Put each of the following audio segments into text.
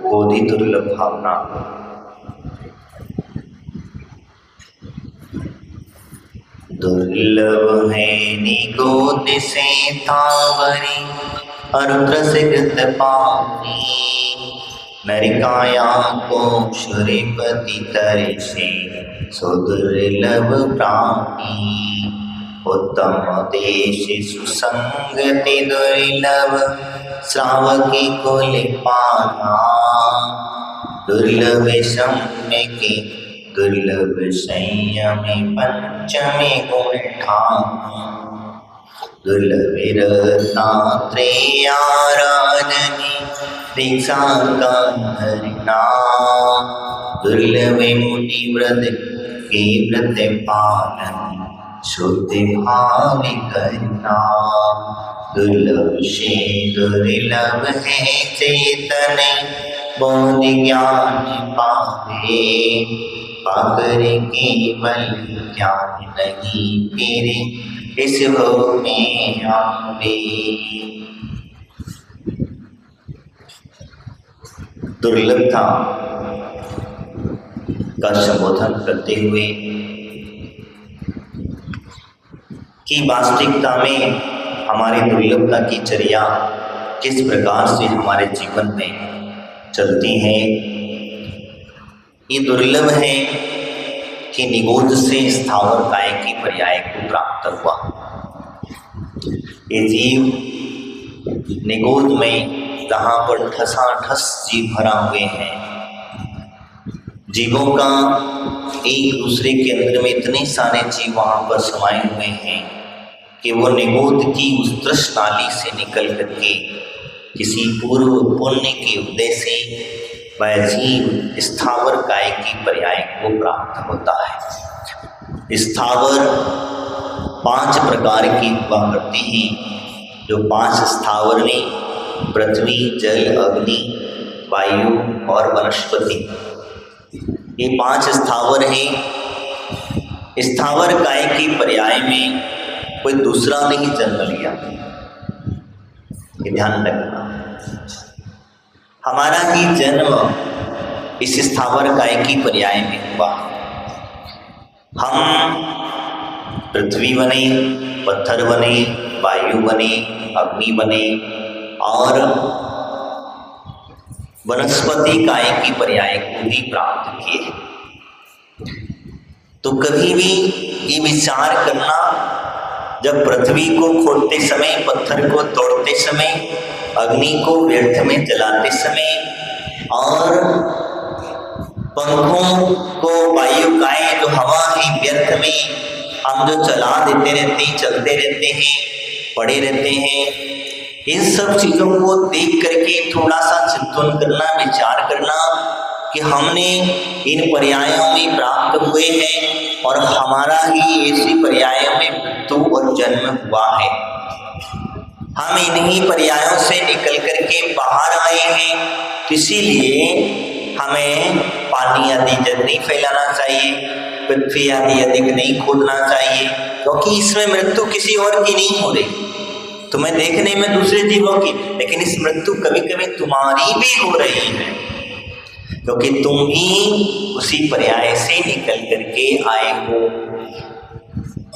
बोधि दुर्लभ भावना। दुर्लभ है निगोद से तावरी अरुद्रसिगत पानी, नरिकाया को श्रीपति तरसे सुदुर्लभ प्राणी। उत्तम देश सुसंगति दुर्लभ श्रावकी कुल पाना, दुर्लभ सम्य के दुर्लभ संयम पंचमे गुण ठाना। दुर्लभ रत्नात्रयाराधने दीक्षा का धरना, दुर्लभ मुनि व्रत के व्रत पालन शुद्ध भाव करना। दुर्लभ से दुर्लभ है चेतन बोध ज्ञान पावे, पाकर केवल ज्ञान नहीं फिर इस भव में आवे। दुर्लभता का संबोधन करते हुए कि वास्तविकता में हमारी दुर्लभता की चर्या किस प्रकार से हमारे जीवन में चलती है। ये दुर्लभ है कि निगोद से स्थावर काय की पर्याय को प्राप्त हुआ। ये जीव निगोद में जहाँ पर ठसाठस जीव भरा हुए हैं, जीवों का एक दूसरे के अंदर में इतने सारे जीव वहाँ पर समाये हुए हैं कि वो निगोद की उस तृष्णाली से निकल करके किसी पूर्व पुण्य के उदय से वह जीव स्थावर काय की पर्याय को प्राप्त होता है। स्थावर 5 प्रकार की हुआ करती हैं, जो 5 स्थावर ने पृथ्वी, जल, अग्नि, वायु और वनस्पति, ये 5 स्थावर हैं। स्थावर काय की पर्याय में कोई दूसरा नहीं जन्म लिया, ये ध्यान रखना। हमारा ही जन्म इस स्थावर काय की पर्याय में हुआ। हम पृथ्वी बने, पत्थर बने, वायु बने, अग्नि बने और वनस्पति काय की पर्याय को भी प्राप्त किए। तो कभी भी ये विचार करना, जब पृथ्वी को खोदते समय, पत्थर को तोड़ते समय, अग्नि को व्यर्थ में जलाते समय और पंखों को वायु काय जो हवा ही व्यर्थ में हम जो चला देते रहते हैं, चलते रहते हैं, पड़े रहते हैं, इन सब चीज़ों को देख करके थोड़ा सा चिंतन करना, विचार करना कि हमने इन पर्यायों में प्राप्त हुए हैं और हमारा ही ऐसी पर्यायों में मृत्यु और जन्म हुआ है। हम इन्हीं पर्यायों से निकल करके बाहर आए हैं, इसीलिए हमें पानी आदि जल नहीं फैलाना चाहिए, पृथ्वी आदि अधिक नहीं खोदना चाहिए, क्योंकि इसमें मृत्यु किसी और की नहीं हो रही। तुम्हें देखने में दूसरे जीवों की, लेकिन इस मृत्यु कभी कभी तुम्हारी भी हो रही है, क्योंकि तुम ही उसी पर्याय से निकल करके आए हो।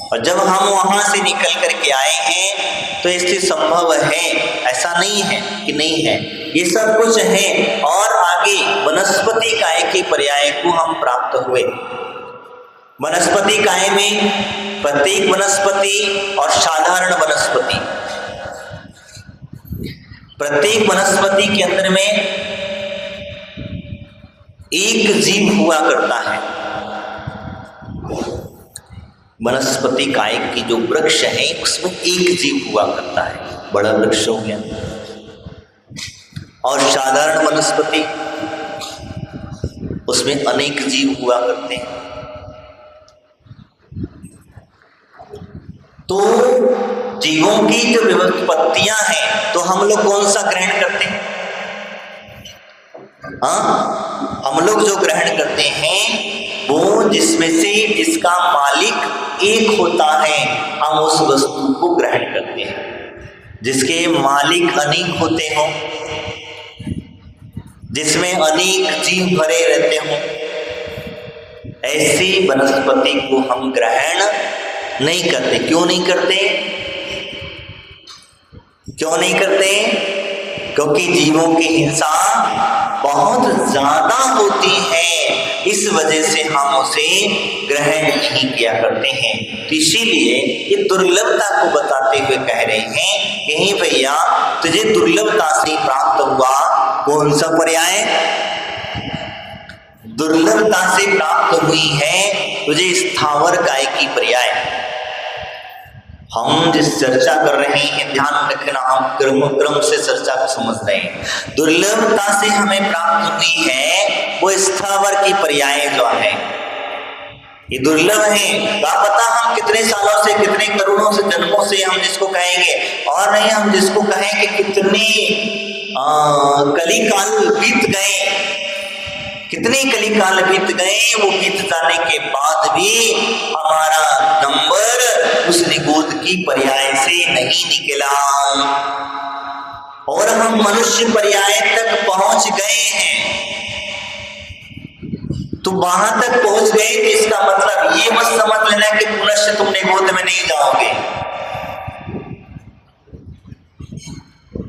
और जब हम वहां से निकल करके आए हैं तो इसलिए संभव है, ऐसा नहीं है कि नहीं है, ये सब कुछ है। और आगे वनस्पति काय के पर्याय को हम प्राप्त हुए। वनस्पति काय में प्रत्येक वनस्पति और साधारण वनस्पति, प्रत्येक वनस्पति के अंदर में एक जीव हुआ करता है। वनस्पति काय की जो वृक्ष है उसमें एक जीव हुआ करता है, बड़ा वृक्ष हो गया। और साधारण वनस्पति उसमें अनेक जीव हुआ करते हैं। तो जीवों की जो विपत्तियां हैं, तो हम लोग कौन सा ग्रहण करते हैं? हम लोग जो ग्रहण करते हैं वो जिसमें से जिसका मालिक एक होता है, हम उस वस्तु को ग्रहण करते हैं। जिसके मालिक अनेक होते हो, जिसमें अनेक जीव भरे रहते हों, ऐसी वनस्पति को हम ग्रहण नहीं करते। क्यों नहीं करते? क्यों नहीं करते? क्योंकि जीवों की हिंसा बहुत ज्यादा होती है, इस वजह से हम उसे ग्रहण नहीं किया करते हैं। तो इसीलिए ये दुर्लभता को बताते हुए कह रहे हैं कि हे भैया, तुझे दुर्लभता से प्राप्त हुआ कौन सा पर्याय? दुर्लभता से प्राप्त हुई है तुझे स्थावर काय की पर्याय। हम जिस चर्चा कर रहे हैं, ध्यान रखना, हम क्रम से चर्चा को समझ रहे हैं। दुर्लभता से हमें प्राप्त हुई है वो स्थावर की पर्याय जो है, ये दुर्लभ है। क्या पता हम कितने सालों से, कितने करोड़ों से जन्मों से हम जिसको कहेंगे, और नहीं हम जिसको कहेंगे कितने कलिकाल बीत गए, कितने कलिकाल बीत गए, वो बीत जाने के बाद भी हमारा नंबर उस निगोद की पर्याय से नहीं निकला और हम मनुष्य पर्याय तक पहुंच गए हैं। तो वहां तक पहुंच गए तो इसका मतलब ये मत समझ लेना कि पुनश्च तुम निगोद में नहीं जाओगे।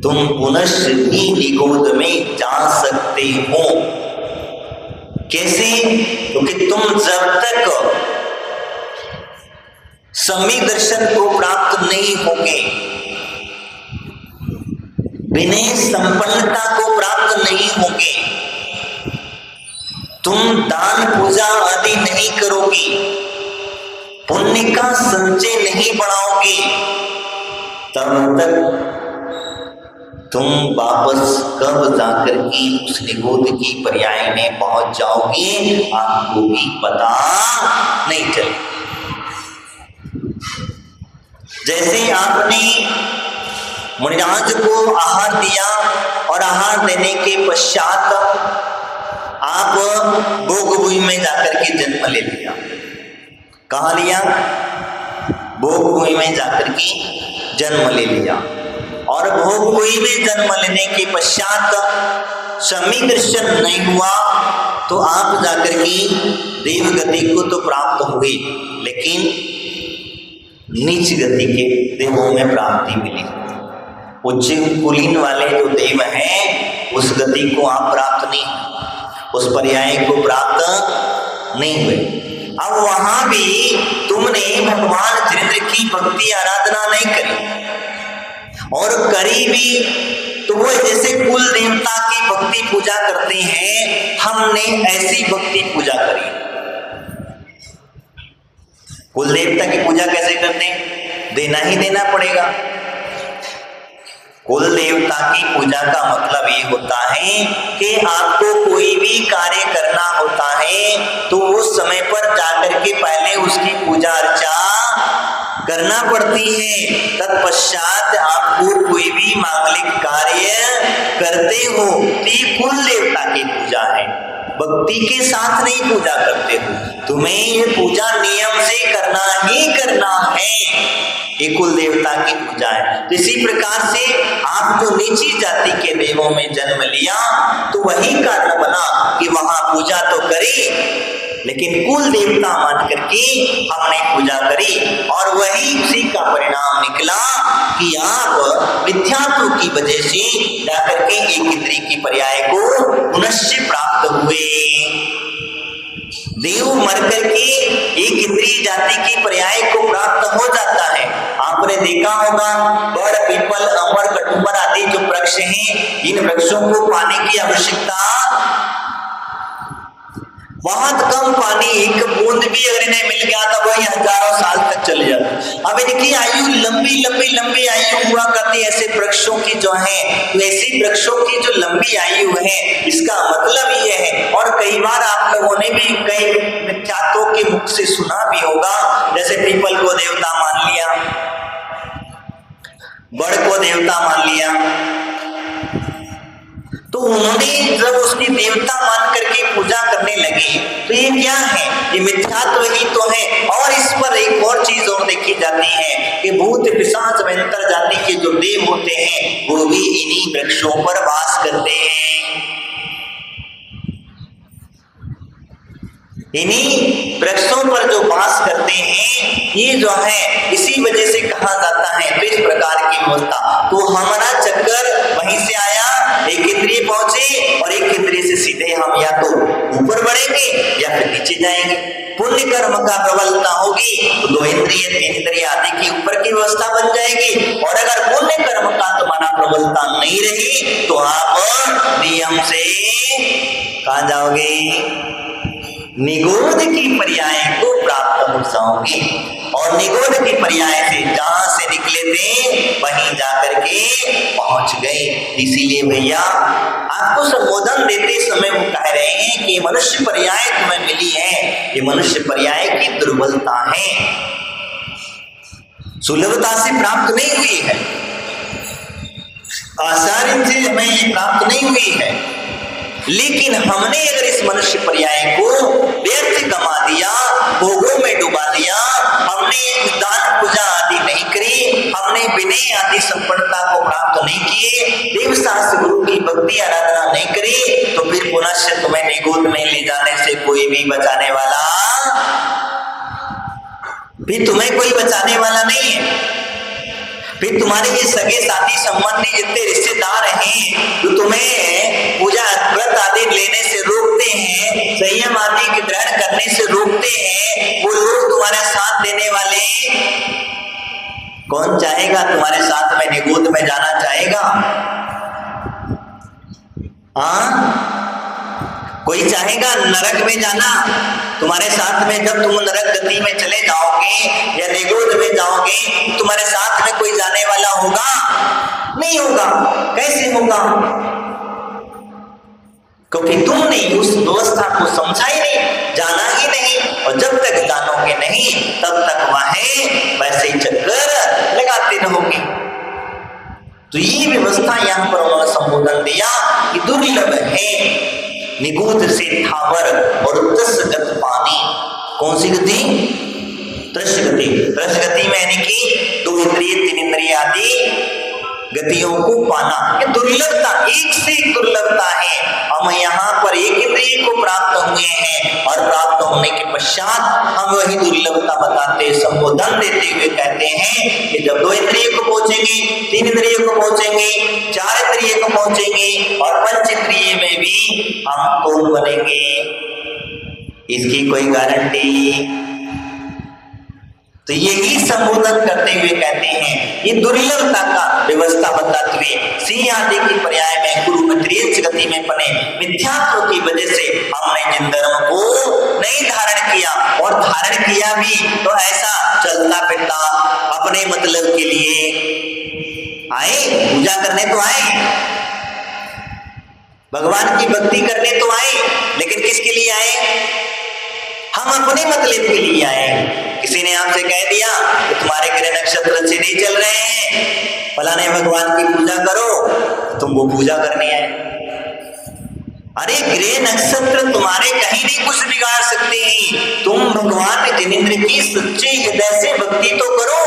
तुम पुनश्च भी निगोद में जा सकते हो। कैसे? क्योंकि तुम जब तक सम्यक दर्शन को प्राप्त नहीं होगे, विनय संपन्नता को प्राप्त नहीं होगे, तुम दान पूजा आदि नहीं करोगे, पुण्य का संचय नहीं बढ़ाओगे, तब तक तुम वापस कब जाकर के उस निगोद की पर्याय में पहुंच जाओगे आपको भी पता नहीं चलेगा। जैसे आपने मुनिराज को आहार दिया और आहार देने के पश्चात आप भोग भूमि में जाकर के जन्म ले लिया। कहाँ लिया? भोग भूमि में जाकर के जन्म ले लिया और भोग भूमि में जन्म लेने के पश्चात सम्यक दर्शन नहीं हुआ तो आप जाकर के देव गति को तो प्राप्त हुए, लेकिन नीच गति के देवों में प्राप्ति मिली। उच्च कुलीन वाले जो देव हैं उस गति को आप प्राप्त नहीं, उस पर्याय को प्राप्त नहीं हुए। अब वहां भी तुमने भगवान जिनेंद्र की भक्ति आराधना नहीं करी, और करी भी तो वो जैसे कुल देवता की भक्ति पूजा करते हैं, हमने ऐसी भक्ति पूजा करी। कुल देवता की पूजा कैसे करते हैं? देना ही देना पड़ेगा। कुल देवता की पूजा का मतलब ये होता है कि आपको कोई भी कार्य करना होता है तो उस समय पर जाकर के पहले उसकी पूजा अर्चा करना पड़ती है, तत्पश्चात आपको कोई भी मांगलिक कार्य करते हो तो ये कुल देवता की पूजा है, भक्ति के साथ नहीं पूजा करते हो। तुम्हें ये पूजा नियम से करना ही करना है, ये कुल देवता की पूजा है। तो इसी प्रकार से आप जो नीची जाति के देवों में जन्म लिया तो वही कारण बना कि वहां पूजा तो करी, लेकिन कुल देवता मान करके हमने पूजा करी और वही उसी का परिणाम निकला कि आप मिथ्यात्व की वजह से जाकर के एक इंद्रिय की पर्याय को पुनश्च प्राप्त हुए। देव मर करके एक इंद्रिय जाति की पर्याय को प्राप्त हो जाता है। आपने देखा होगा बड़, पीपल, अमर, कटुम्बर आदि जो वृक्ष हैं, इन वृक्षों को पानी की आवश्यकता बहुत कम, पानी एक बूंद भी अगर इन्हें मिल गया तो वही हजारों साल तक चले जाते। अब इनकी आयु लंबी लंबी लंबी आयु हुआ करती है ऐसे वृक्षों की जो है, तो ऐसी वृक्षों की जो लंबी आयु है इसका मतलब ये है। और कई बार आप लोगों ने भी कई विख्यातों के मुख से सुना भी होगा, जैसे पीपल को देवता मान लिया, बड़ को देवता मान लिया, तो उन्होंने जब उसकी देवता मान करके पूजा करने लगे तो ये क्या है? ये मिथ्यात्व ही तो है। और इस पर एक और चीज और देखी जाती है कि भूत पिशाच अंतर जाति के जो देव होते हैं वो भी इन्हीं वृक्षों पर वास करते हैं। जो है इसी वजह से कहा जाता है। तो इस प्रकार की व्यवस्था, तो हमारा चक्कर वहीं से आया, एक इंद्रिय पहुंचे और एक इंद्रिय से सीधे हम या तो ऊपर बढ़ेंगे या फिर नीचे जाएंगे। पुण्य कर्म का प्रबलता होगी तो 2 इंद्रिय 3 इंद्रिय आदि की ऊपर की व्यवस्था बन जाएगी। और अगर पुण्य कर्म का तुम्हारा प्रबलता नहीं रही तो आप नियम से कहां जाओगे? निगोध की पर्याय को प्राप्त हो जाओगे। और निगोध की पर्याय से जहां से निकले थे वहीं जाकर के पहुंच गए। इसीलिए भैया आपको संबोधन देते समय वो कह रहे हैं कि मनुष्य पर्याय तुम्हें मिली है, ये मनुष्य पर्याय की दुर्बलता है, सुलभता से प्राप्त नहीं हुई है, आसानी से हमें ये प्राप्त नहीं हुई है। लेकिन हमने अगर इस मनुष्य पर्याय को व्यर्थ गमा दिया, भोगों में डुबा दिया, हमने दान पूजा आदि नहीं करी, हमने विनय आदि संपन्नता को प्राप्त नहीं किए, देव शास्त्र गुरु की भक्ति आराधना नहीं करी, तो फिर पुनः तुम्हें निगोद में ले जाने से कोई भी बचाने वाला, फिर तुम्हें कोई बचाने वाला नहीं है। फिर तुम्हारे ये सगे साथी संबंधी जितने रिश्तेदार हैं जो तुम्हें पूजा व्रत आदि लेने से रोकते हैं, संयम आदि की ग्रहण करने से रोकते हैं, वो लोग तुम्हारे साथ देने वाले, कौन चाहेगा तुम्हारे साथ में निगोद में जाना चाहेगा? हाँ, कोई चाहेगा नरक में जाना तुम्हारे साथ में? जब तुम नरक गति में चले जाओगे या निगोद में जाओगे तुम्हारे साथ में कोई जाने वाला होगा? नहीं होगा। कैसे होगा? क्योंकि तुमने उस व्यवस्था को समझा ही नहीं, जाना ही नहीं, और जब तक जानोगे नहीं तब तक वह वैसे ही चक्कर लगाते रहोगे। तो ये व्यवस्था यहाँ पर उन्होंने संबोधन दिया कि दुर्लभ है निगूढ़ से थावर और तृषगत पानी। कौन सी गति? तृषगति। तृषगति में यानी कि 2 इंद्रिय 3 इंद्रिय आदि गतियों को पाना, ये दुर्लभता, एक से एक दुर्लभता है। हम यहाँ पर एक इंद्रिय को प्राप्त हुए हैं और प्राप्त होने के पश्चात हम वही दुर्लभता बताते, संबोधन देते हुए कहते हैं कि जब 2 इंद्रिय को पहुंचेंगे, 3 इंद्रिय को पहुंचेंगे, 4 इंद्रिय को पहुंचेंगे और 5 इंद्रिय में भी हम कौन बनेंगे, इसकी कोई गारंटी? तो यही संबोधन करते हुए कहते हैं, ये दुर्लभता का व्यवस्था बताते हुए सिंह आदि की पर्याय में गुरु में गति में बने मिथ्यात्व की वजह से हमने जिन धर्म को नहीं धारण किया, और धारण किया भी तो ऐसा चलता फिरता अपने मतलब के लिए आए, पूजा करने तो आए, भगवान की भक्ति करने तो आए, लेकिन किसके लिए आए? हम अपने मतलब के लिए आए। किसी ने आपसे कह दिया कि तुम्हारे ग्रह नक्षत्र अच्छे नहीं चल रहे हैं, फलाने भगवान की पूजा करो, तुम वो पूजा करने आए। अरे ग्रह नक्षत्र तुम्हारे कहीं नहीं कुछ बिगाड़ सकते हैं, तुम भगवान जिनेंद्र की सच्चे हृदय से भक्ति तो करो,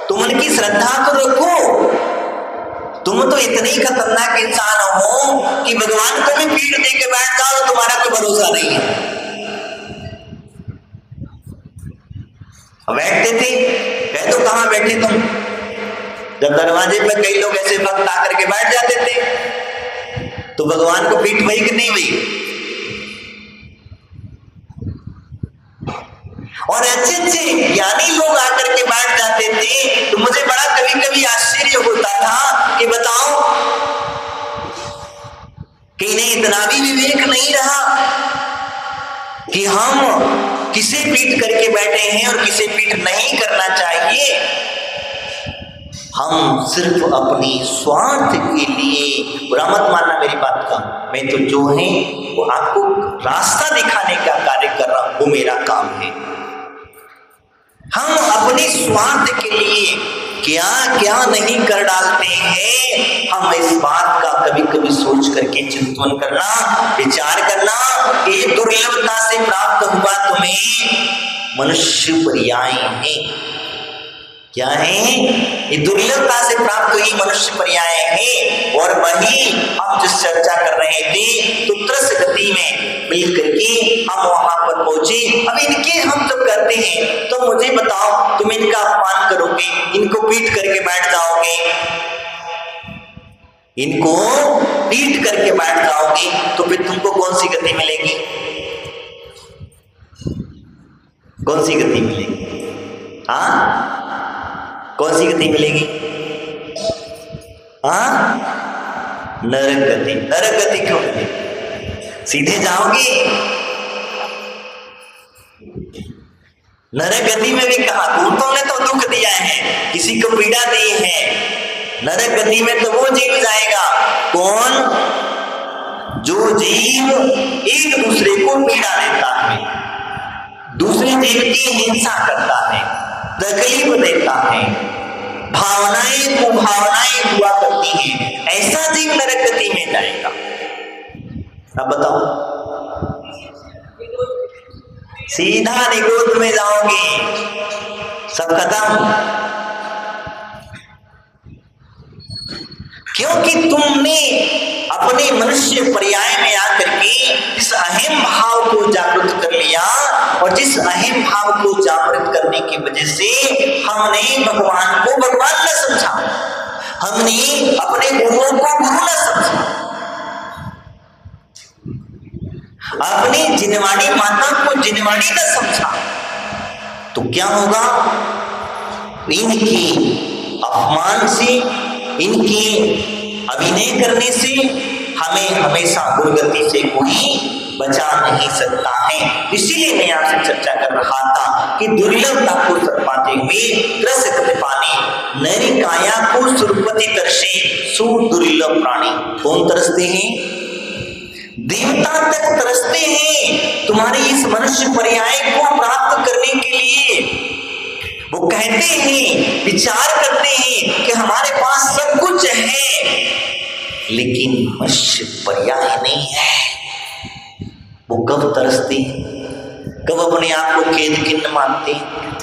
तुम उनकी श्रद्धा तो रखो। तुम तो इतने ही खतरनाक इंसान हो कि भगवान को भी पीठ दे के बैठ जाओ तो तुम्हारा कोई भरोसा नहीं है। बैठते थे, कह दो कहां बैठे तुम? जब दरवाजे पर कई लोग ऐसे भक्त आकर के बैठ जाते थे तो भगवान को पीठ हुई कि नहीं हुई? और अच्छे ज्ञानी लोग आकर के बैठ जाते थे तो मुझे बड़ा कभी कभी आश्चर्य होता था कि बताओ कि इन्हें इतना भी विवेक नहीं रहा कि हम किसे पीठ करके बैठे हैं और किसे पीठ नहीं करना चाहिए। हम सिर्फ अपनी स्वार्थ के लिए, बुरा मत मानना मेरी बात का, मैं तो जो है वो आपको रास्ता दिखाने का कार्य कर रहा हूं, वो मेरा काम है। हम अपने स्वार्थ के लिए क्या क्या नहीं कर डालते हैं, हम इस बात का कभी कभी सोच करके चिंतन करना, विचार करना कि दुर्लभता से प्राप्त हुआ तुम्हें मनुष्य पर्याय है। क्या है? ये दुर्लभता से प्राप्त हुई मनुष्य पर्याय है। और वही हम जिस चर्चा कर रहे थे तो त्रस गति में मिल करके हम वहां पर पहुंचे। अब इनके हम जब करते हैं तो मुझे बताओ, तुम इनका अपमान करोगे, इनको पीट करके बैठ जाओगे, इनको पीट करके बैठ जाओगे तो फिर तुमको कौन सी गति मिलेगी? कौन सी गति मिलेगी? हाँ, कौन सी गति मिलेगी? हाँ, नरक गति। नरक गति क्यों मिलेगी? सीधे जाओगे? नरक गति में भी कहा, दूतों ने तो दुख दिया है, किसी को पीड़ा दी है। नरक गति में तो वो जीव जाएगा, कौन? जो जीव एक दूसरे को पीड़ा देता है, दूसरे जीव की हिंसा करता है, तकलीफ देता है, भावनाएं कुभावनाएं हुआ करती हैं, ऐसा जीव नरक गति में जाएगा। अब बताओ, सीधा निगोद में जाओगे, सब खत्म। क्योंकि तुमने अपने मनुष्य पर्याय में आकर के इस अहम भाव को जागृत कर लिया, और जिस अहम भाव को जागृत करने की वजह से हमने भगवान को भगवान न समझा, हमने अपने गुरुओं को गुरु न समझा, अपनी जिनवाणी माता को जिनवाणी न समझा, तो क्या होगा? इनकी अपमान से, इनकी अभिनय करने से हमें हमेशा दुर्गति से कोई बचा नहीं सकता है। इसीलिए मैं आपसे चर्चा कर रहा था कि दुर्लभता को पाते हुए त्रस गति पाने नरी काया को सुरपति तरसे सुदुर्लभ प्राणी। कौन तरसते हैं? देवता तक तरसते हैं तुम्हारी इस मनुष्य पर्याय को प्राप्त करने के लिए। वो कहते हैं, विचार करते हैं कि हमारे पास सब कुछ है, लेकिन मनुष्य पर्याय नहीं है। वो कब तरसते हैं, कब अपने आप को खेद खिन्न मानते हैं?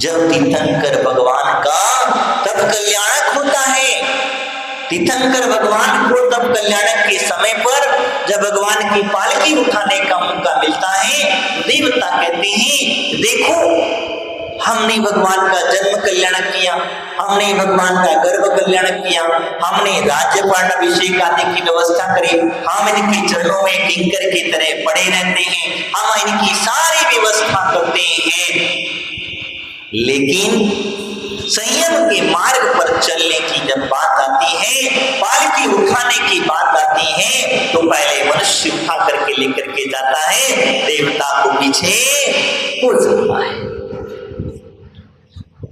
जब तीर्थंकर भगवान का तब कल्याणक होता है। तीर्थंकर भगवान को तब कल्याणक के समय पर जब भगवान की पालकी उठाने का मौका मिलता है, देवता कहते हैं, देखो हमने भगवान का जन्म कल्याणक किया, हमने भगवान का गर्भ कल्याणक किया, हमने राज्यपाल अभिषेक आदि की व्यवस्था करी, हम इनके चरणों में किंकर की तरह पड़े रहते हैं, हम इनकी सारी व्यवस्था करते हैं। लेकिन संयम के मार्ग पर चलने की जब बात आती है, पालकी उठाने की बात आती है, तो पहले मनुष्य उठा करके लेकर के जाता है, देवता को पीछे हो जाता है।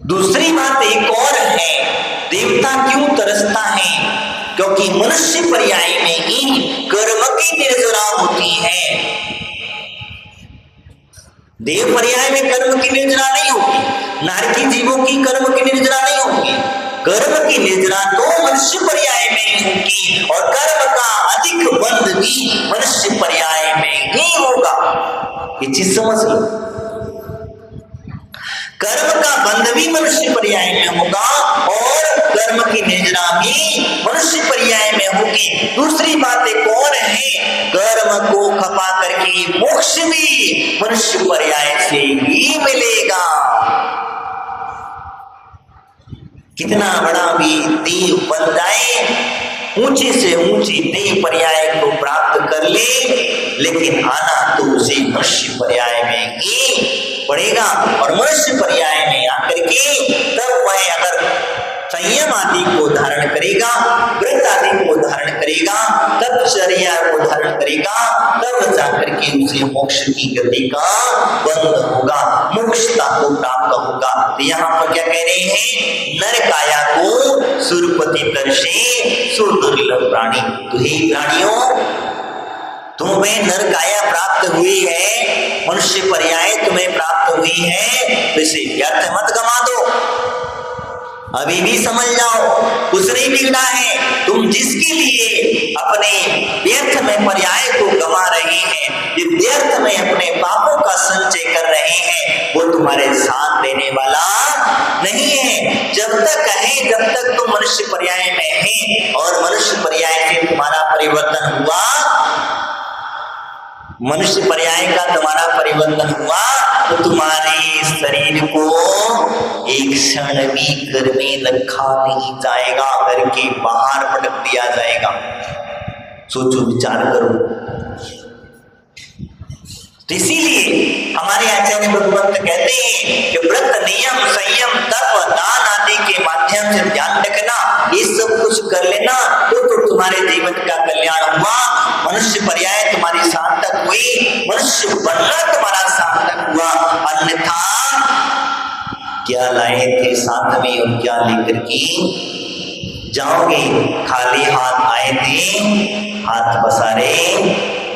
दूसरी बात एक और है, देवता क्यों तरसता है? क्योंकि मनुष्य पर्याय में ही कर्म की निर्जरा होती है। देव पर्याय में कर्म की निर्जरा नहीं होगी, नारकी जीवों की कर्म की निर्जरा नहीं होगी। कर्म की निर्जरा तो मनुष्य पर्याय में ही होगी, और कर्म का अधिक बंध भी मनुष्य पर्याय में ही होगा। ये चीज समझ लो, कर्म का बंध भी मनुष्य पर्याय में होगा और कर्म की निर्जरा भी मनुष्य पर्याय में होगी। दूसरी बात एक और है, कर्म को खपा करके मोक्ष भी मनुष्य पर्याय से ही मिलेगा। कितना बड़ा भी देव बन जाए, ऊंचे से ऊंची देव पर्याय को प्राप्त कर ले, लेकिन आना तो उसे मनुष्य पर्याय में ही पड़ेगा। और मनुष्य पर्याय में आकर के तब वह अगर संयम आदि को धारण करेगा, व्रत आदि को धारण करेगा, तपचर्या को धारण करेगा, तब जाकर के उसे मोक्ष की गति का बंध होगा, मोक्षता को प्राप्त होगा। तो यहाँ पर क्या कह रहे हैं? नर काया को सुरपति तरसे सुदुर्लभ प्राणी। तो हे प्राणियों, तुम्हें नर काया प्राप्त हुई है, मनुष्य पर्याय तुम्हें प्राप्त हुई है, तो इसे व्यर्थ मत गवा दो। अभी भी समझ जाओ, कुछ नहीं बिगड़ा है। तुम जिसके लिए अपने व्यर्थ में पर्याय को गवा रहे हैं, ये व्यर्थ में अपने पापों का संचय कर रहे हैं, वो तुम्हारे साथ देने वाला नहीं है। जब तक है, जब तक तुम मनुष्य पर्याय में है और मनुष्य पर्याय से तुम्हारा परिवर्तन हुआ, मनुष्य पर्याय का तुम्हारा परिवर्तन हुआ, तो तुम्हारे शरीर को एक क्षण भी घर में रखा नहीं जाएगा, घर के बाहर पटक दिया जाएगा। सोचो, विचार करो। तो इसीलिए हमारे आचार्य भगवंत कहते हैं कि व्रत, नियम, संयम, तप, दान आदि के माध्यम से ध्यान रखना, ये सब कुछ कर लेना तो तुम्हारे जीवन का कल्याण हुआ, मनुष्य पर्याय तुम्हारी सार्थक हुई, मनुष्य बनना तुम्हारा सार्थक हुआ। अन्यथा क्या लाए थे साथ में और क्या लेकर के जाओगे? खाली हाथ आए थे, हाथ पसारे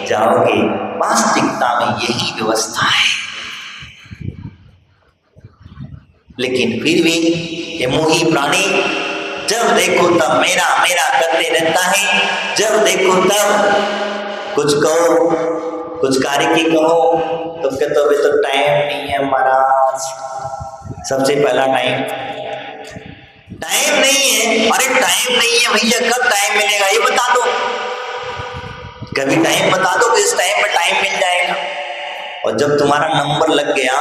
जाओगे। वास्तविकता में यही व्यवस्था है। लेकिन फिर भी ये मोही प्राणी जब देखो तब मेरा मेरा करते रहता है। जब देखो तब कुछ कहो, कुछ कार्य की कहो तो कहते तो अभी तो टाइम नहीं है महाराज। सबसे पहला टाइम नहीं है। अरे टाइम नहीं है भैया, कब टाइम मिलेगा ये बता दो। कभी टाइम बता दो कि इस टाइम में टाइम मिल जाएगा। और जब तुम्हारा नंबर लग गया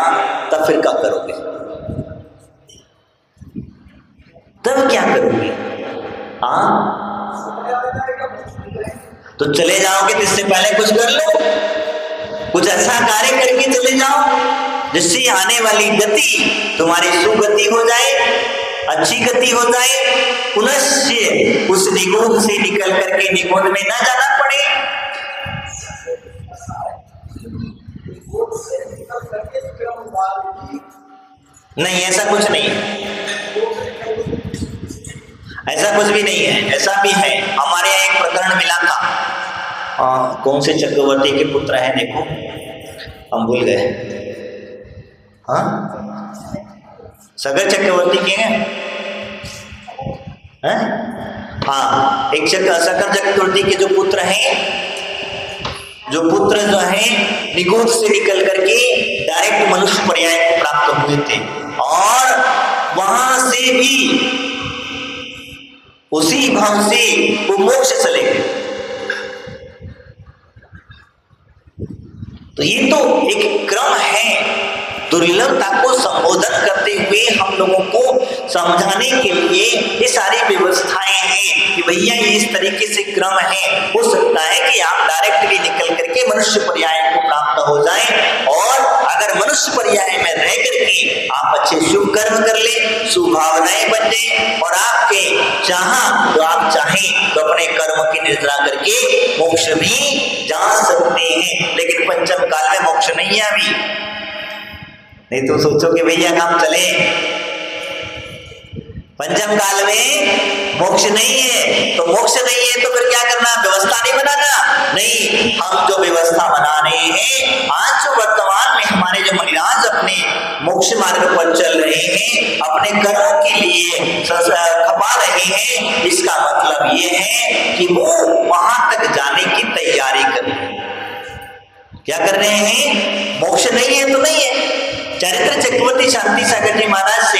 तब फिर क्या करोगे? तब क्या करोगे? हाँ, तो चले जाओगे तो इससे पहले कुछ कर लो, कुछ ऐसा कार्य करके चले जाओ जिससे आने वाली गति तुम्हारी सुगति हो जाए, अच्छी गति हो जाए, पुनश्च उस निगुण से निकल करके निगुण में ना जाना पड़े। नहीं, ऐसा कुछ नहीं है, ऐसा कुछ भी नहीं है। ऐसा भी है, हमारे यहाँ एक प्रकरण मिला था। कौन से चक्रवर्ती के पुत्र हैं देखो, हम भूल गए। हाँ, सगर चक्रवर्ती के हैं? हाँ, एक सगर चक्रवर्ती के जो पुत्र हैं, जो पुत्र जो है निगूढ़ से निकल करके डायरेक्ट मनुष्य पर्याय को प्राप्त हुए थे और वहां से भी उसी भाव से वो मोक्ष चले गए। तो ये तो एक क्रम है। दुर्लभता को संबोधन करते हुए हम लोगों को समझाने के लिए ये सारी व्यवस्थाएं हैं कि भैया ये इस तरीके से क्रम है। हो सकता है कि आप डायरेक्टली निकल करके मनुष्य पर्याय को प्राप्त हो जाएं और अगर मनुष्य पर्याय में रह करके आप अच्छे शुभ कर्म कर ले, शुभ भावनाएं बन जाए और आपके तो आप चाहें तो अपने कर्म की निर्जरा करके मोक्ष भी जा सकते हैं। लेकिन पंचम काल में मोक्ष नहीं है अभी। नहीं तो सोचो कि भैया काम चले, पंचम काल में मोक्ष नहीं है। तो मोक्ष नहीं है तो फिर क्या करना? व्यवस्था नहीं बनाना? नहीं, हम जो व्यवस्था बना रहे हैं आज जो वर्तमान में हमारे जो मुनिराज अपने मोक्ष मार्ग पर चल रहे हैं, अपने कर्मों के लिए खपा रहे हैं, इसका मतलब ये है कि वो वहां तक जाने की तैयारी कर रहे हैं। क्या कर रहे हैं? मोक्ष नहीं है तो नहीं है। चरित्र चक्रवर्ती शांति सागर जी महाराज से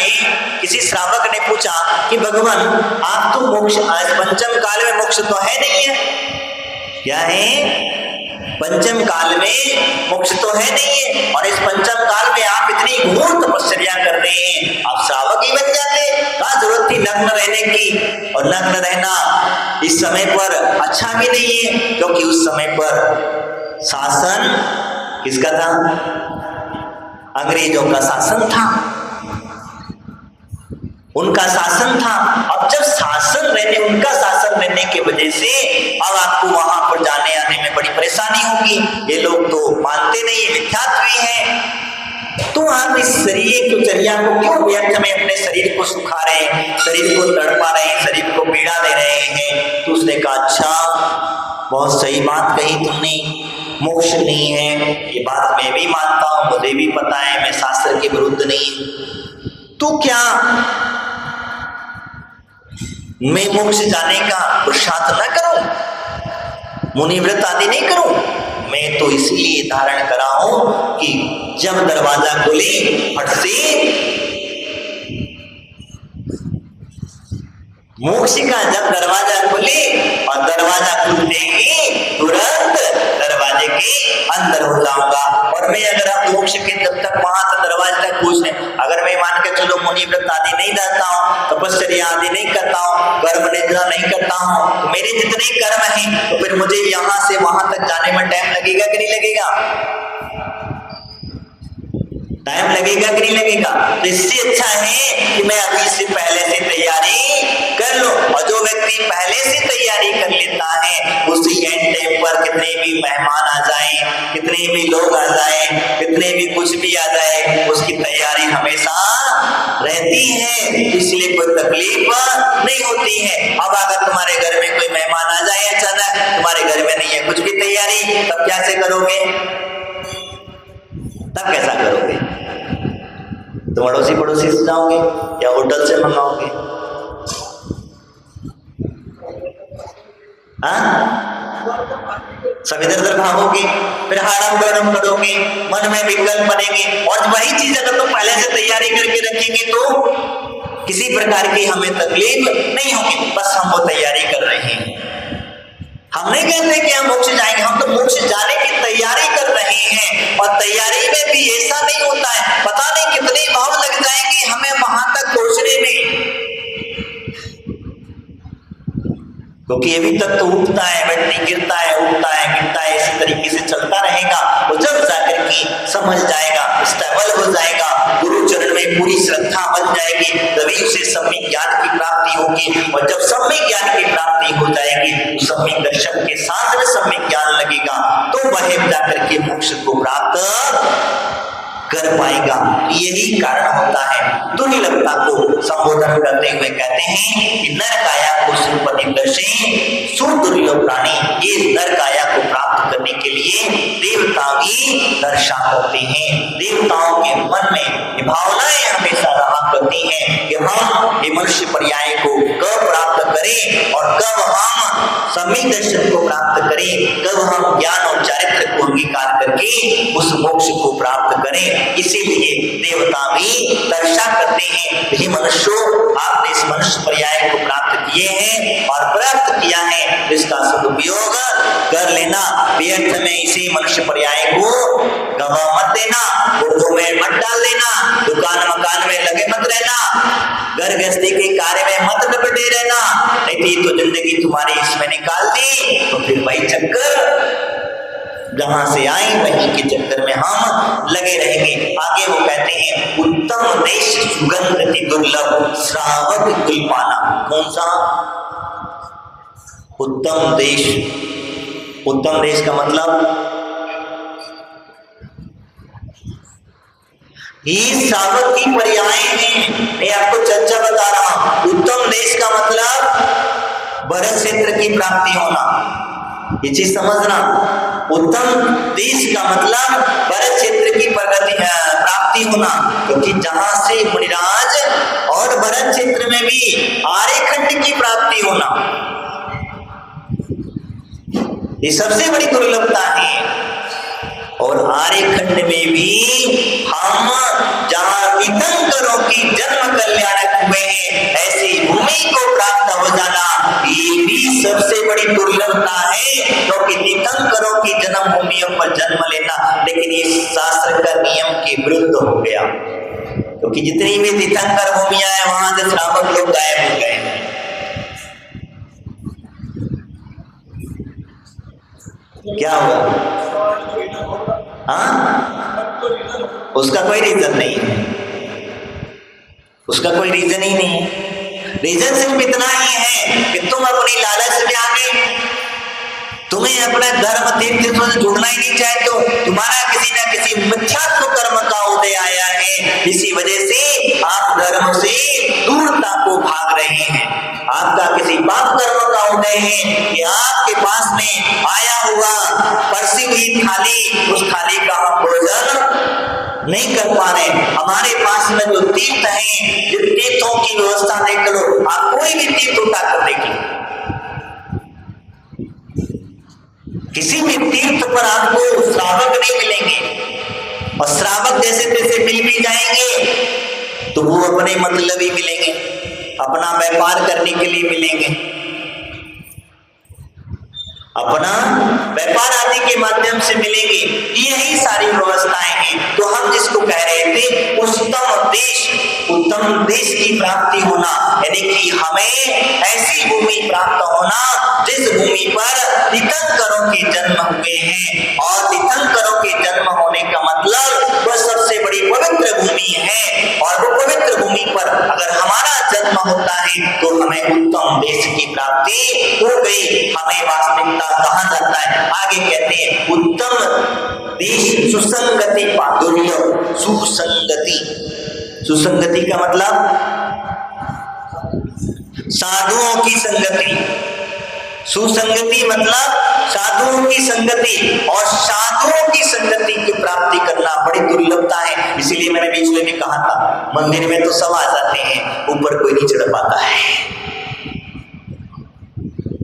किसी श्रावक ने पूछा कि भगवान आप तो मोक्ष, आज पंचम काल में मोक्ष तो है नहीं है। क्या है? पंचम काल में मोक्ष तो है नहीं है और इस पंचम काल में आप इतनी घोर तपस्या कर रहे हैं, आप श्रावक ही बन जाते। क्या जरूरत थी नग्न रहने की? और नग्न रहना इस समय पर अच्छा भी नहीं है, क्योंकि उस समय पर शासन किसका था? अंग्रेजों का शासन था, उनका शासन था। अब जब शासन रहने, उनका शासन रहने की वजह से अब आपको वहां पर जाने आने में बड़ी परेशानी होगी। ये लोग तो मानते नहीं, मिथ्यात्वी हैं। तो आप इस शरीर की चर्या को क्यों व्यर्थ में अपने शरीर को सुखा रहे हैं, शरीर को तड़पा रहे हैं, शरीर को पीड़ा दे रहे हैं? तो उसने कहा अच्छा, बहुत सही बात कही तुमने, मोक्ष नहीं है, ये बात मैं भी मानता हूं, मुझे भी पता है, मैं शास्त्र के विरुद्ध नहीं। तो क्या मैं मोक्ष जाने का पुरुषार्थ न करूं, मुनिव्रत आदि नहीं करूं? मैं मैं तो इसीलिए धारण करा हूं कि जब दरवाजा खुले फट से मोक्ष का जब दरवाजा खुले और दरवाजा खुलते ही तुरंत दरवाजे के अंदर हो जाऊंगा। और मैं अगर आप मोक्ष के जब तक वहां तक दरवाजे तक पहुंचने, अगर मैं मान के चलो मुनि व्रत आदि नहीं रहता हूँ, तपस्या आदि नहीं करता हूँ, कर्म निद्रा नहीं करता हूँ, तो मेरे जितने कर्म हैं तो फिर मुझे यहाँ से वहां तक जाने में टाइम लगेगा कि नहीं लगेगा? टाइम लगेगा कि नहीं लगेगा? तो इससे अच्छा है कि मैं अभी से पहले से तैयारी कर लो। और जो व्यक्ति पहले से तैयारी कर लेता है उसी एंड टाइम पर कितने भी मेहमान आ जाएं, कितने भी लोग आ जाएं, कितने भी कुछ भी आ जाए, उसकी तैयारी हमेशा रहती है, इसलिए कोई तकलीफ नहीं होती है। अब अगर तुम्हारे घर में कोई मेहमान आ जाए अचानक, तुम्हारे घर में नहीं है कुछ भी तैयारी, तब कैसे करोगे? तब कैसा करोगे? तुम अड़ोसी पड़ोसी से जाओगे या होटल से मंगाओगे? सब इधर उधर भागोगे, फिर हाड़म गरम करोगे, मन में विकल्प बनेंगे। और वही चीज अगर तुम पहले से तैयारी करके रखेंगे तो किसी प्रकार की हमें तकलीफ नहीं होगी। बस हम वो तैयारी कर रहे हैं। हम नहीं कहते कि हम मोक्ष जाएंगे, हम तो मोक्ष जाने की तैयारी कर रहे हैं। और तैयारी में भी ऐसा नहीं होता है, पता नहीं कितने भाव लग जाएंगे हमें वहां तक पहुंचने में, क्योंकि अभी तक तो उठता है बैठने, गिरता है उठता है गिरता है, इसी तरीके से चलता रहेगा। वो जब जाकर के समझ जाएगा, स्टेबल हो जाएगा, गुरु चरण में पूरी श्रद्धा बन जाएगी, तभी उसे सम्यक ज्ञान की प्राप्ति होगी। और जब सम्यक ज्ञान की प्राप्ति हो जाएगी तो सम्यक दर्शन के साथ में सम्यक ज्ञान लगेगा, तो वह जाकर के मोक्ष को प्राप्त कर पाएगा। यही कारण होता है। दुर्लभता को संबोधन करते हुए कहते हैं कि नर काया को सुरपति दर्शे सुदुर्लभ प्राणी। ये नर काया को प्राप्त करने के लिए देवता भी दर्शन होते हैं। देवताओं के मन में ये भावनाएं हमेशा रहा करती हैं कि हम ये मनुष्य पर्याय को कब प्राप्त करें और कब हम सम्यक दर्शन को प्राप्त करें, कब हम ज्ञान और चारित्र को अंगीकार करके उस मोक्ष को प्राप्त करें। इसीलिए देवता भी दर्शा करते हैं, हे मनुष्यों, आपने इस मनुष्य पर्याय को प्राप्त किए हैं और प्राप्त किया है, इसका सदुपयोग कर लेना। व्यर्थ में इसी मनुष्य पर्याय को गवा मत देना, बुद्धों में मत डाल देना, दुकान मकान में लगे मत रहना, घर गृहस्थी के कार्य में मत लपटे रहना, नहीं तो जिंदगी तुम्हारी इसमें निकाल दी तो फिर वही चक्कर जहां से आए वहीं के चक्कर में हम लगे रहेंगे। आगे वो कहते हैं उत्तम देश सुगंध दुर्लभ श्रावक कुल पाना। कौन सा उत्तम देश? उत्तम देश का मतलब ये श्रावक की पर्याय है। मैं आपको चर्चा बता रहा हूं। उत्तम देश का मतलब भरत क्षेत्र की प्राप्ति होना, ये चीज समझना। उत्तम देश का मतलब भरत क्षेत्र की प्रगति प्राप्ति होना, क्योंकि जहां से मुनिराज और भरत क्षेत्र में भी आर्यखंड की प्राप्ति होना, ये सबसे बड़ी दुर्लभता है। और आर्यखंड में भी हम जहां तीर्थंकरों की जन्म कल्याणक हुए हैं ऐसी भूमि को प्राप्त हो जाना, ये भी सबसे बड़ी दुर्लभता है। क्योंकि तीर्थंकरों की जन्म भूमियों पर जन्म लेना, लेकिन ये शास्त्र का नियम के विरुद्ध हो गया, क्योंकि जितनी भी तीर्थंकर भूमियां हैं वहां से श्रावक लोग गायब हो गए। क्या हुआ? उसका कोई रीजन नहीं है, उसका कोई रीजन ही नहीं है। रीजन सिर्फ इतना ही है कि तुम अपनी लालच में आ गए, तुम्हें अपना धर्म तीर्थ से जुड़ना ही नहीं चाहे, तो तुम्हारा किसी न किसी मिथ्यात्व कर्म का उदय आया है, इसी वजह से आप धर्म से दूरता को भाग रहे हैं। आपका किसी पाप कर्म का उदय है कि आपके पास में आया हुआ परसी हुई थाली, उस थाली का हम भोजन नहीं कर पा रहे। हमारे पास में जो तीर्थ है, जिन तीर्थों की व्यवस्था देख लो, आप कोई भी तीर्थ उठा कर देख लो, किसी भी तीर्थ पर आपको श्रावक नहीं मिलेंगे, और श्रावक जैसे तैसे मिल भी जाएंगे तो वो अपने मतलबी मिलेंगे, अपना व्यापार करने के लिए मिलेंगे, अपना व्यापार आदि के माध्यम से मिलेंगे। यही सारी व्यवस्थाएं हैं। तो हम जिसको कह रहे थे उत्तम देश की प्राप्ति होना, यानी कि हमें ऐसी भूमि प्राप्त होना जिस भूमि पर तीर्थंकरों के जन्म हुए हैं। और तीर्थंकरों के जन्म होने का मतलब वह सबसे बड़ी पवित्र भूमि है, और वो पवित्र भूमि पर अगर हमारा जन्म होता है तो हमें उत्तम देश की प्राप्ति हो गई। हमें वास्तविकता कहा जाता है, आगे कहते हैं उत्तम देश सुसंगति पादुर्य। सुसंगति का मतलब साधुओं की संगति, सुसंगति मतलब साधुओं की संगति, और साधुओं की संगति की प्राप्ति करना बड़ी दुर्लभता है। इसीलिए मैंने बीच में भी कहा था, मंदिर में तो सब आ जाते हैं, ऊपर कोई नहीं चढ़ पाता है,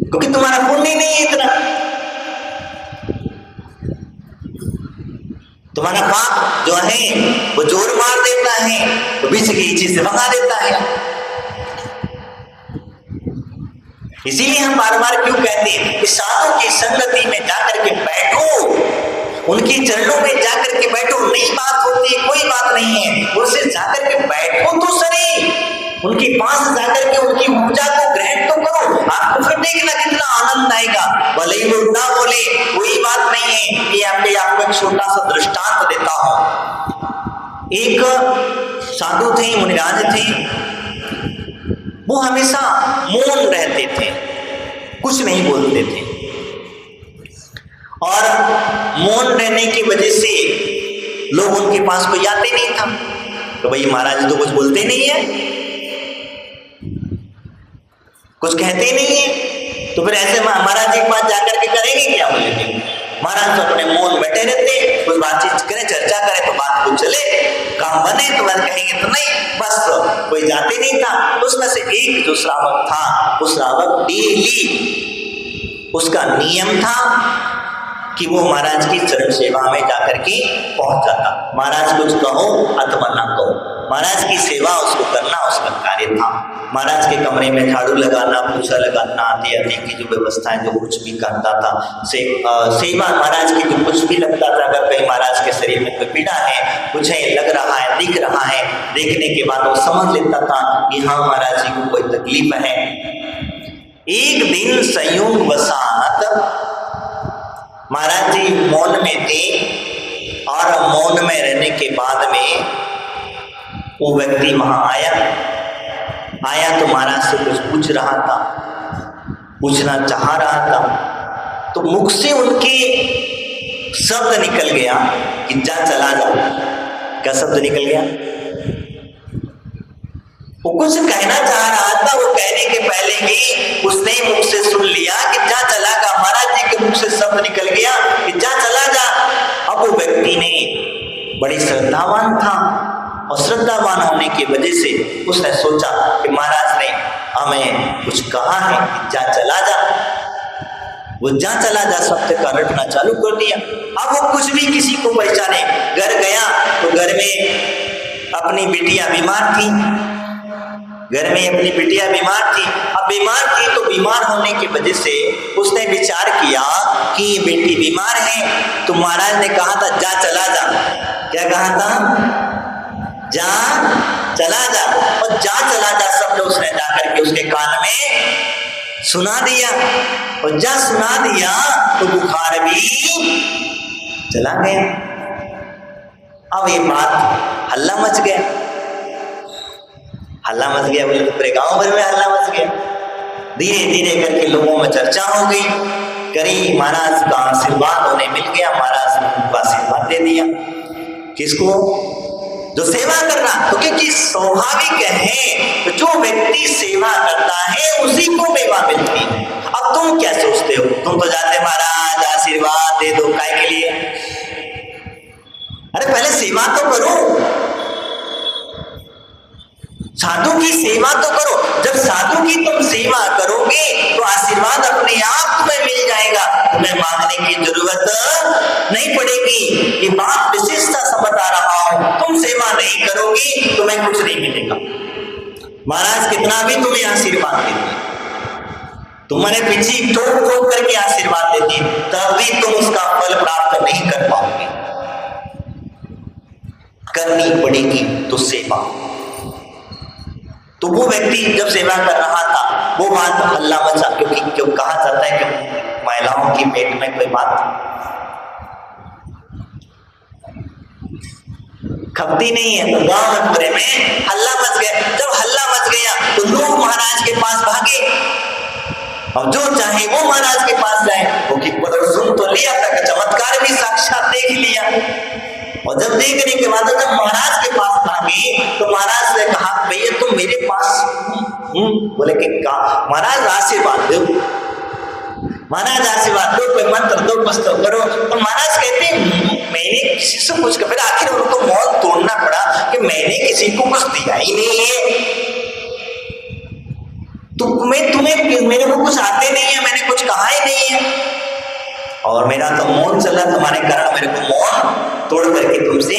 क्योंकि तुम्हारा पुण्य नहीं है इतना, तुम्हारा पाप जो है वो जोर मार देता है, तो बीच की चीज से भगा देता है। इसीलिए हम बार बार क्यों कहते हैं कि साधु की संगति में जाकर के बैठो, उनके चरणों में जाकर के बैठो। नई बात होती है, कोई बात नहीं है, उनसे जाकर के बैठो तो सही, उनके पास जाकर के उनकी ऊर्जा को ग्रहण तो करो। आपको फिर देखना कितना आनंद आएगा। भले ही वो ना बोले, कोई बात नहीं है। कि आपको एक छोटा सा दृष्टांत देता हूं। एक साधु थे, मुनिराज थे, वो हमेशा मौन रहते थे, कुछ नहीं बोलते थे, और मौन रहने की वजह से लोग उनके पास कोई आते नहीं था। तो भाई महाराज तो कुछ बोलते नहीं है, कुछ कहते नहीं है, तो फिर ऐसे महाराज एक बात जाकर के करेंगे क्या? बोलेंगे महाराज तो अपने मौन बैठे रहते, कुछ बातचीत करें, चर्चा करें तो बात कुछ चले, काम बने तो बात कहेंगे तो नहीं, बस कोई जाते नहीं था। उसमें से एक जो श्रावक था, उस श्रावक डेली उसका नियम था कि वो महाराज की चरण सेवा में जाकर के पहुंच जाता। महाराज कुछ कहो अथवा ना कहो, महाराज की सेवा उसको करना उसका कार्य था। महाराज के कमरे में झाड़ू लगाना, पोछा लगाना आदि आदि की जो व्यवस्थाएं जो कुछ भी करता था, सेवा महाराज की जो कुछ भी लगता था। अगर कहीं महाराज के शरीर में कोई पीड़ा है, कुछ है, लग रहा है, दिख रहा है, देखने के बाद वो समझ लेता था कि हाँ महाराज जी को कोई तकलीफ है। एक दिन संयोग वसात महाराज जी मौन में थे, और मौन में रहने के बाद में वो व्यक्ति वहां आया तो महाराज से कुछ पूछ रहा था, पूछना चाह रहा था, तो मुख से उनके शब्द निकल गया कि जा चला जा। क्या शब्द निकल गया? वो कुछ कहना चाह रहा था, वो कहने के पहले ही उसने मुख से सुन लिया कि जा चला जा। महाराज जी के मुख से शब्द निकल गया कि जा चला जा। अब वो व्यक्ति ने बड़ी श्रद्धावान था, और श्रद्धावान होने की वजह से उसने सोचा कि महाराज ने हमें कुछ कहा है कि जा चला जा। वो जा चला जा शब्द का रटना चालू कर दिया। अब वो कुछ भी किसी को पहचाने। घर गया तो घर में अपनी बिटिया बीमार थी, घर में अपनी बिटिया बीमार थी। अब बीमार थी तो बीमार होने की वजह से उसने विचार किया कि ये बेटी बीमार है, तो महाराज ने कहा था जा चला जा। क्या कहा था? जा चला जा। और जा चला जा शब्द उसने जाकर के उसके कान में सुना दिया, और जा सुना दिया तो बुखार भी चला गया। अब ये बात हल्ला मच गया, हल्ला मच गया बोले तो पूरे गांव भर में हल्ला मच गया। धीरे धीरे करके लोगों में चर्चा हो गई, करीब महाराज का आशीर्वाद उन्हें मिल गया। महाराज ने उनको आशीर्वाद दे दिया। किसको? जो सेवा करना। तो क्योंकि स्वाभाविक है, जो व्यक्ति सेवा करता है उसी को मेवा मिलती है। अब तुम क्या सोचते हो? तुम तो जाते महाराज आशीर्वाद दे दो, काय के लिए? अरे पहले सेवा तो करो, साधु की सेवा तो करो। जब साधु की तुम सेवा करोगे तो आशीर्वाद अपने आप तुम्हें मिल जाएगा, तुम्हें मांगने की जरूरत जरूरत नहीं पड़ेगी। ये बात विशेषता से बता रहा हूं, तुम सेवा नहीं करोगी तुम्हें कुछ नहीं मिलेगा। महाराज कितना भी तुम्हें आशीर्वाद देते, तुम्हारे पीछे ठोक ठोक करके आशीर्वाद देती, तब भी तुम उसका फल प्राप्त नहीं कर पाओगे। करनी पड़ेगी तो सेवा। तो वो व्यक्ति जब सेवा कर रहा था, वो बात हल्ला मचा, क्योंकि क्यों कहा जाता है कि महिलाओं की पेट में कोई बात खपती नहीं है। तो गांव में पूरे में हल्ला मच गया। जब हल्ला मच गया तो लोग महाराज के पास भागे, और जो चाहे वो महाराज के पास जाए। क्योंकि सुन तो लिया था, चमत्कार भी साक्षात देख लिया। और जब देखने के बाद जब महाराज के पास भागे तो महाराज ने कहा, भैया तुम मेरे पास बोले कि महाराज आशीर्वाद दो, महाराज आशीर्वाद दो, कोई मंत्र दो, कुछ तो करो। तो महाराज कहते मैंने किसी से कुछ कर, फिर आखिर उनको मौत तोड़ना पड़ा कि मैंने किसी को कुछ दिया ही नहीं है। तुम्हें मेरे को कुछ आते नहीं है, मैंने कुछ कहा ही नहीं है, और मेरा तो मौन चला, तुम्हारे कारण मेरे को मौन तोड़ करके तुमसे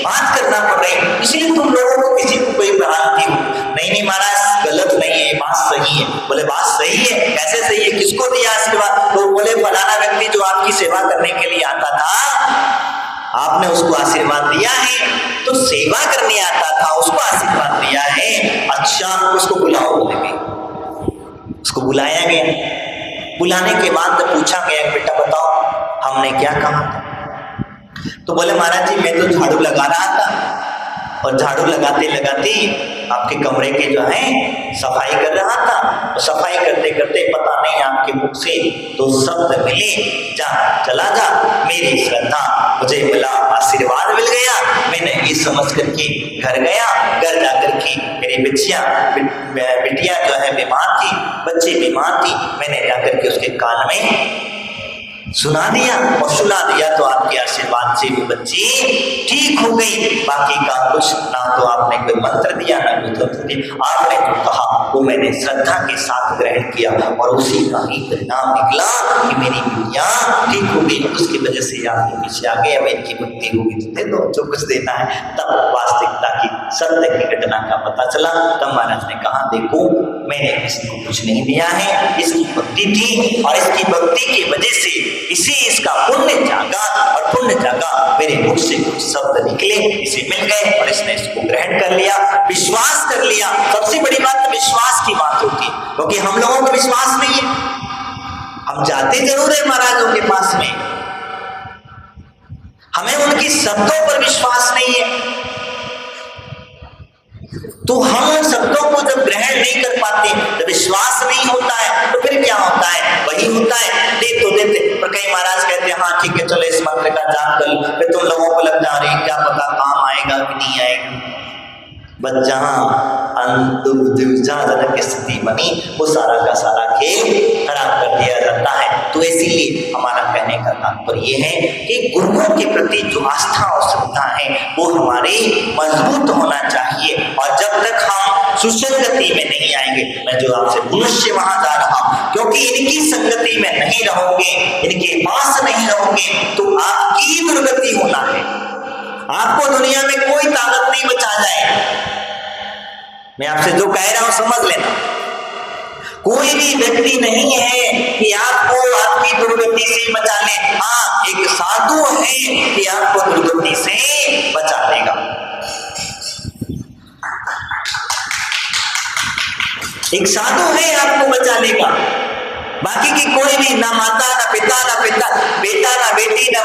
बात करना पड़ रही है। इसलिए तुम लोगों को किसी को कोई भ्रांति हो। नहीं महाराज गलत नहीं है, बात सही है। बोले बात सही है, कैसे सही है, किसको दिया आशीर्वाद? तो बोले फलाना व्यक्ति जो आपकी सेवा करने के लिए आता था, आपने उसको आशीर्वाद दिया है। तो सेवा करने आता था, उसको आशीर्वाद दिया है। अच्छा उसको बुलाओ। बोले उसको बुलाया गया। बुलाने के बाद जब पूछा गया, बेटा बताओ हमने क्या कहा था? तो बोले महाराज जी मैं तो झाड़ू लगा रहा था, और झाड़ू लगाते लगाते आपके कमरे के जो है सफाई कर रहा था। तो सफाई करते करते पता नहीं आपके मुख से तो शब्द मिले, जा चला जा, मेरी श्रद्धा मुझे मिला, आशीर्वाद मिल गया। मैंने ये समझ करके घर गया, घर जाकर के मेरी बिटिया जो है बीमार थी, बच्ची बीमार थी, मैंने जाकर के उसके कान में सुना दिया, और सुना दिया तो आपके आशीर्वाद से वो बच्ची ठीक हो गई। बाकी का कुछ ना तो आपने कोई मंत्र दिया ना कोई तंत्र दिया, आपने जो कहा वो मैंने श्रद्धा के साथ ग्रहण किया, और उसी का ही परिणाम निकला कि मेरी बिटिया ठीक हो गई। उसकी वजह से आपके पीछे आ गए, अब इनकी मुक्ति होगी तो दे दो जो कुछ देना है। तब वास्तविकता की सत्य की घटना का पता चला। तब महाराज ने कहा देखो मैंने किसी को कुछ नहीं दिया है, इसकी भक्ति थी, और इसकी भक्ति की वजह से इसी इसका पुण्य जागा, और पुण्य जागा मेरे मुख से कुछ शब्द निकले, इसे मिल गए, और इसने इसको ग्रहण कर लिया, विश्वास कर लिया। सबसे बड़ी बात तो विश्वास की बात होती है, क्योंकि हम लोगों को विश्वास नहीं है। हम जाते जरूर है महाराजों के पास में, हमें उनकी शब्दों पर विश्वास नहीं है। तो हम उन शब्दों को जब ग्रहण नहीं कर पाते, जब विश्वास नहीं होता है, तो फिर क्या होता है? वही होता है दे तो देते, पर कई महाराज कहते हैं हाँ ठीक है चलो इस मंत्र का जाप कर लो, फिर तुम लोगों को लगता है अरे क्या पता काम आएगा कि नहीं आएगा। बस जहाँ की स्थिति बनी वो सारा का सारा खेल खराब कर दिया जाता है। तो इसीलिए हमारा कहने का तात्पर्य ये है कि गुरुओं के प्रति जो आस्था और श्रद्धा है वो हमारे मजबूत होना चाहिए। और जब तक हम सुसंगति में नहीं आएंगे, मैं जो आपसे मनुष्य वहां जा रहा हूं, क्योंकि इनकी संगति में नहीं रहोगे, इनके पास नहीं रहोगे, तो आपकी दुर्गति होना है। आपको दुनिया में कोई ताकत नहीं बचा जाए। मैं आपसे जो कह रहा हूं समझ लेना, कोई भी व्यक्ति नहीं है कि आपको आपकी दुर्गति से बचा ले। हाँ एक साधु है कि आपको दुर्गति से बचा लेगा। एक साधु है आपको बचा लेगा, बाकी की कोई भी ना माता ना पिता ना बेटा ना बेटी ना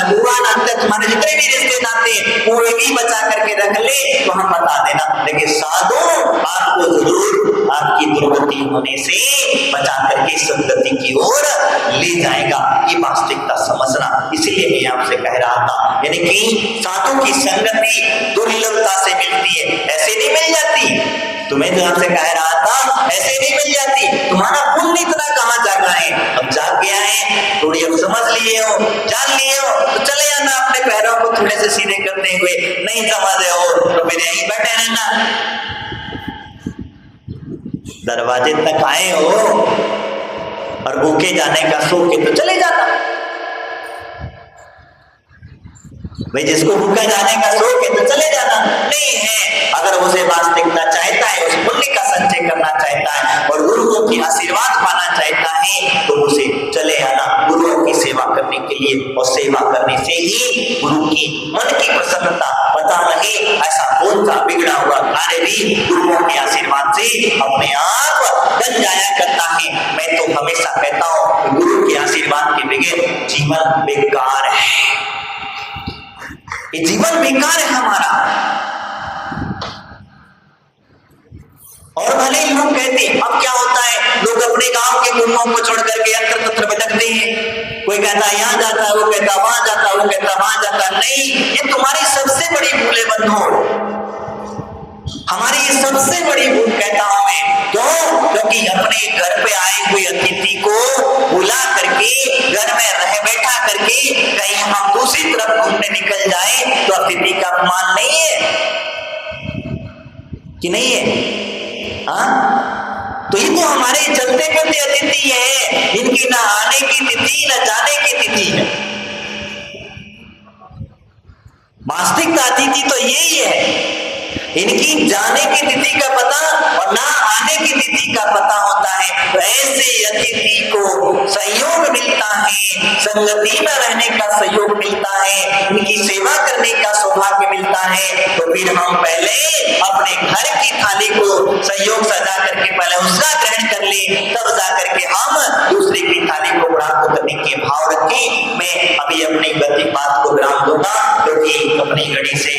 बुआ ना तुम्हारे जितने भी रिश्ते नाते कोई भी बचा करके रख ले तो हम बता देना, लेकिन साधु आपको जरूर आपकी दुर्गति होने से बचा करके सदगति की ओर ले जाएगा। ये वास्तविकता समझना। इसीलिए मैं आपसे कह रहा था, यानी कि साधु की संगति दुर्लभता से मिलती है, ऐसे नहीं मिल जाती। तुम्हें जो आपसे कह रहा था ऐसे नहीं मिल जाती। तुम्हारा पुण्य इतना कहाँ जागा है? अब जाग गया है, थोड़ी अब समझ लिए हो, जान लिए हो, तो चले जाना अपने पैरों को थोड़े से सीधे करते हुए। नहीं समझे हो तो फिर यहीं बैठे रहना। दरवाजे तक आए हो और भूखे जाने का शौक है तो चले जाना। भाई जिसको भूखा जाने का शौक है तो चले जाना, नहीं है अगर उसे वास्तविकता चाहता है, उस पुण्य का संचय करना चाहता है और गुरुओं की आशीर्वाद पाना चाहता है तो उसे चले आना गुरुओं की सेवा करने के लिए। और सेवा करने से ही गुरु की मन की प्रसन्नता पता लगे, ऐसा कौन सा बिगड़ा हुआ कार्य भी गुरुओं के आशीर्वाद से अपने आप बन जाया करता है। मैं तो हमेशा कहता हूँ गुरु के आशीर्वाद के बगैर जीवन बेकार है, ये जीवन बेकार है हमारा। और भले ही लोग कहते हैं, अब क्या होता है लोग अपने गांव के गुरुओं को छोड़ करके यत्र तत्र भटकते हैं, कोई कहता है यहाँ जाता है, वो कहता वहां जाता है, वो कहता वहां जाता है। नहीं, ये तुम्हारी सबसे बड़ी भूल है बंधु, हमारी ये सबसे बड़ी भूल कहता हूं मैं। क्यों? क्योंकि अपने घर पे आए हुए अतिथि को बुला करके घर में रह बैठा करके कहीं हम दूसरी तरफ घूमने निकल जाए तो अतिथि का अपमान नहीं है कि नहीं है? हाँ, तो ये तो हमारे चलते फिरते अतिथि है, इनकी ना आने की तिथि ना जाने की तिथि है। वास्तविक अतिथि तो यही है, इनकी जाने की तिथि का पता और ना आने की तिथि का पता होता है। तो ऐसे अतिथि को सहयोग मिलता है, संगति में रहने का सहयोग मिलता है, इनकी सेवा करने का सौभाग्य मिलता है। तो फिर हम पहले अपने घर की थाली को सहयोग सजा करके पहले उसका ग्रहण कर ले, तब जा करके हम दूसरे की थाली को प्राप्त करने के भाव रखें। मैं अभी अपनी गति बात को विराम दूंगा क्योंकि अपनी घड़ी से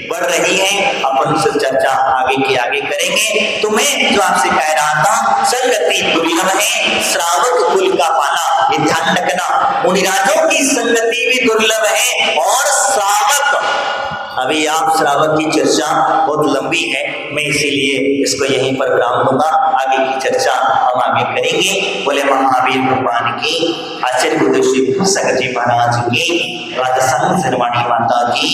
बढ़ रही है, अपन से चर्चा आगे की आगे करेंगे। तो मैं जो आपसे कह रहा था, संगति दुर्लभ है, श्रावक कुल का पाला, ये ध्यान रखना। मुनिराजों की संगति भी दुर्लभ है और श्रावक, अभी आप श्रावक की चर्चा बहुत लंबी है, मैं इसीलिए इसको यहीं पर विराम दूंगा, आगे की चर्चा हम आगे करेंगे। बोले महावीर भगवान की, आचार्य गुरुदेव श्री सगत जी महाराज की, राजसंग सर्वाणी माता की।